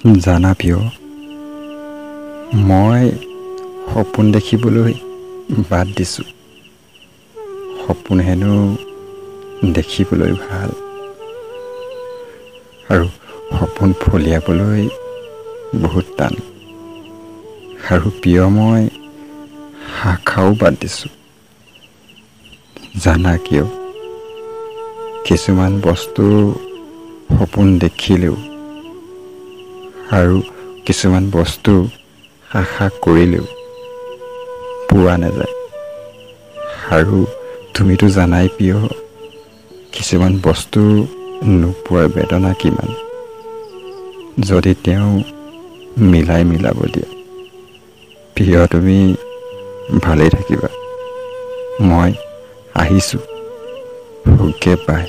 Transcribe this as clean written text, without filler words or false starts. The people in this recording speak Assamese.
জানা প্ৰিয়, মই সপোন দেখিবলৈ বাদ দিছোঁ। সপোন হেনো দেখিবলৈ ভাল, আৰু সপোন ফলিয়াবলৈ বহুত টান। আৰু প্ৰিয়, মই শাখাও বাদ দিছোঁ। জানা কিয়? কিছুমান বস্তু সপোন দেখিলেও আৰু কিছুমান বস্তু আশা কৰিলেও পোৱা নাযায়। আৰু তুমিতো জানাই প্ৰিয়, কিছুমান বস্তু নোপোৱাৰ বেদনা কিমান। যদি তেওঁ মিলাব দিয়ে। প্ৰিয়, তুমি ভালেই থাকিবা। মই আহিছোঁ। Okay bye.